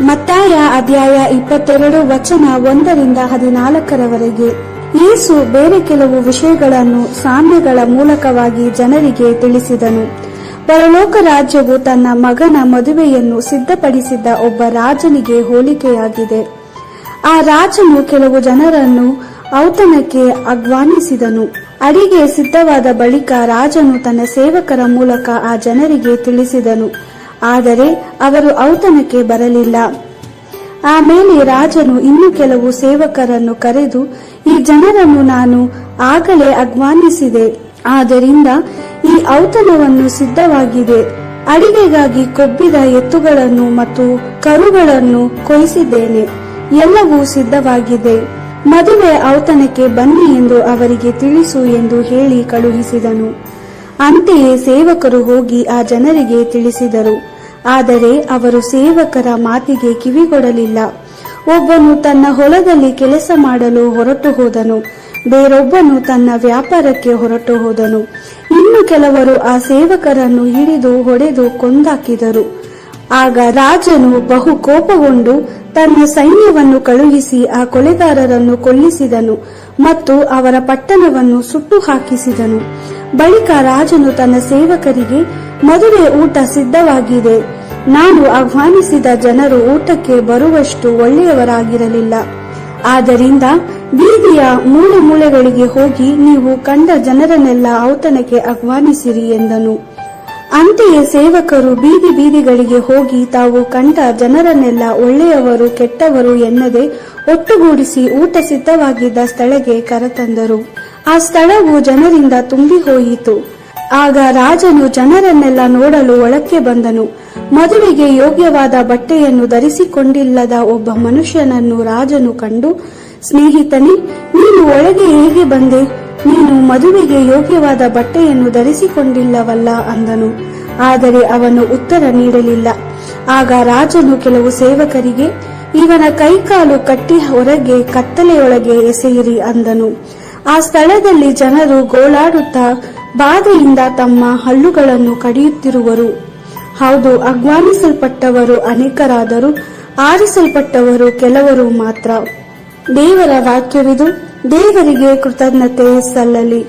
ಮತ್ತಾಯ ಅಧ್ಯಾಯ 22 ವಚನ 1-14 ಯೇಸು ಬೇರೆ ಕೆಲವು ವಿಷಯಗಳನ್ನು ಸಾಮ್ಯಗಳ ಮೂಲಕವಾಗಿ ಜನರಿಗೆ ತಿಳಿಸಿದನು. ಪರಲೋಕ ರಾಜ್ಯವು ತನ್ನ ಮಗನ ಮದುವೆಯನ್ನು ಸಿದ್ಧಪಡಿಸಿದ್ದ ಒಬ್ಬ ರಾಜನಿಗೆ ಹೋಲಿಕೆಯಾಗಿದೆ. ಆ ರಾಜನು ಕೆಲವು ಜನರನ್ನು ಔತಣಕ್ಕೆ ಆಹ್ವಾನಿಸಿದನು. ಅಡಿಗೆ ಸಿದ್ಧವಾದ ಬಳಿಕ ರಾಜನು ತನ್ನ ಸೇವಕರ ಮೂಲಕ ಆ ಜನರಿಗೆ ತಿಳಿಸಿದನು. ಆದರೆ ಅವರು ಔತಣಕ್ಕೆ ಬರಲಿಲ್ಲ. ಆಮೇಲೆ ರಾಜನು ಇನ್ನು ಕೆಲವು ಸೇವಕರನ್ನು ಕರೆದು, ಈ ಜನರನ್ನು ನಾನು ಆಗಲೇ ಆಹ್ವಾನಿಸಿದೆ, ಆದ್ದರಿಂದ ಈ ಔತಣವನ್ನು ಸಿದ್ಧವಾಗಿದೆ. ಅಡಿಗೆಗಾಗಿ ಕೊಬ್ಬಿದ ಎತ್ತುಗಳನ್ನು ಮತ್ತು ಕರುಗಳನ್ನು ಕೊಯ್ಸಿದ್ದೇನೆ, ಎಲ್ಲವೂ ಸಿದ್ಧವಾಗಿದೆ. ಮದುವೆ ಔತಣಕ್ಕೆ ಬನ್ನಿ ಎಂದು ಅವರಿಗೆ ತಿಳಿಸು ಎಂದು ಹೇಳಿ ಕಳುಹಿಸಿದನು. ಅಂತೆಯೇ ಸೇವಕರು ಹೋಗಿ ಆ ಜನರಿಗೆ ತಿಳಿಸಿದರು. ಆದರೆ ಅವರು ಸೇವಕರ ಮಾತಿಗೆ ಕಿವಿಗೊಡಲಿಲ್ಲ. ಒಬ್ಬನು ತನ್ನ ಹೊಲದಲ್ಲಿ ಕೆಲಸ ಮಾಡಲು ಹೊರಟು ಹೋದನು, ಬೇರೊಬ್ಬನು ತನ್ನ ವ್ಯಾಪಾರಕ್ಕೆ ಹೊರಟು ಹೋದನು. ಇನ್ನು ಕೆಲವರು ಆ ಸೇವಕರನ್ನು ಹಿಡಿದು ಹೊಡೆದು ಕೊಂದಾಕಿದರು. ಆಗ ರಾಜನು ಬಹು ಕೋಪಗೊಂಡು ತನ್ನ ಸೈನ್ಯವನ್ನು ಕಳುಹಿಸಿ ಆ ಕೊಲೆಗಾರರನ್ನು ಕೊಲ್ಲಿಸಿದನು ಮತ್ತು ಅವರ ಪಟ್ಟಣವನ್ನು ಸುಟ್ಟು ಹಾಕಿಸಿದನು. ಬಳಿಕ ರಾಜನು ತನ್ನ ಸೇವಕರಿಗೆ, ಮದುವೆ ಊಟ ಸಿದ್ಧವಾಗಿದೆ. ನಾನು ಆಹ್ವಾನಿಸಿದ ಜನರು ಊಟಕ್ಕೆ ಬರುವಷ್ಟು ಒಳ್ಳೆಯವರಾಗಿರಲಿಲ್ಲ. ಆದ್ದರಿಂದ ಬೀದಿಯ ಮೂಲೆ ಮೂಲೆಗಳಿಗೆ ಹೋಗಿ ನೀವು ಕಂಡ ಜನರನ್ನೆಲ್ಲ ಔತಣಕ್ಕೆ ಆಹ್ವಾನಿಸಿರಿ ಎಂದನು. ಅಂತೆಯೇ ಸೇವಕರು ಬೀದಿ ಬೀದಿಗಳಿಗೆ ಹೋಗಿ ತಾವು ಕಂಡ ಜನರನ್ನೆಲ್ಲ ಒಳ್ಳೆಯವರು ಕೆಟ್ಟವರು ಎನ್ನದೆ ಒಟ್ಟುಗೂಡಿಸಿ ಊಟ ಸಿದ್ಧವಾಗಿದ್ದ ಸ್ಥಳಕ್ಕೆ ಕರೆತಂದರು. ಆ ಸ್ಥಳವು ಜನರಿಂದ ತುಂಬಿ ಹೋಯಿತು. ಆಗ ರಾಜನು ಜನರನ್ನೆಲ್ಲ ನೋಡಲು ಒಳಕ್ಕೆ ಬಂದನು. ಮದುವೆಗೆ ಯೋಗ್ಯವಾದ ಬಟ್ಟೆಯನ್ನು ಧರಿಸಿಕೊಂಡಿಲ್ಲದ ಒಬ್ಬ ಮನುಷ್ಯನನ್ನು ರಾಜನು ಕಂಡು, ಸ್ನೇಹಿತನೇ, ನೀನು ಒಳಗೆ ಹೇಗೆ ಬಂದೆ? ನೀನು ಮದುವೆಗೆ ಯೋಗ್ಯವಾದ ಬಟ್ಟೆಯನ್ನು ಧರಿಸಿಕೊಂಡಿಲ್ಲವಲ್ಲ ಅಂದನು. ಆದರೆ ಅವನು ಉತ್ತರ ನೀಡಲಿಲ್ಲ. ಆಗ ರಾಜನು ಕೆಲವು ಸೇವಕರಿಗೆ, ಇವನ ಕೈಕಾಲು ಕಟ್ಟಿ ಹೊರಗೆ ಕತ್ತಲೆಯೊಳಗೆ ಎಸೆಯಿರಿ ಅಂದನು. ಆ ಸ್ಥಳದಲ್ಲಿ ಜನರು ಗೋಳಾಡುತ್ತಾ ಬಾಧೆಯಿಂದ ತಮ್ಮ ಹಲ್ಲುಗಳನ್ನು ಕಡಿಯುತ್ತಿರುವರು. ಹೌದು, ಆಹ್ವಾನಿಸಲ್ಪಟ್ಟವರು ಅನೇಕರಾದರೂ ಆರಿಸಲ್ಪಟ್ಟವರು ಕೆಲವರು ಮಾತ್ರ. ದೇವರ ವಾಕ್ಯವಿದು. ದೇವರಿಗೆ ಕೃತಜ್ಞತೆ ಸಲ್ಲಲಿ.